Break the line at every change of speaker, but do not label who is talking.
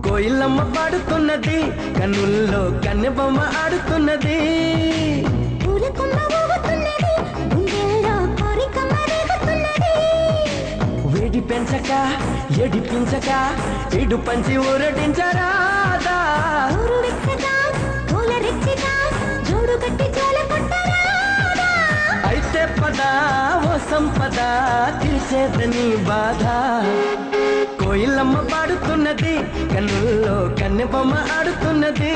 కోయిలమ్మ పాడుతున్నది కన్నుల్లో కన్నెబొమ్మ ఆడుతున్నది వేడి పెంచక ఎడిపించక ఇడు పంచి ఊరటించరాదా అయితే పద ఓ సంపద తీసేదని బాధ కోయిలమ్మ పాడుతున్నది కన్నుల్లో కన్నెబొమ్మ ఆడుతున్నది.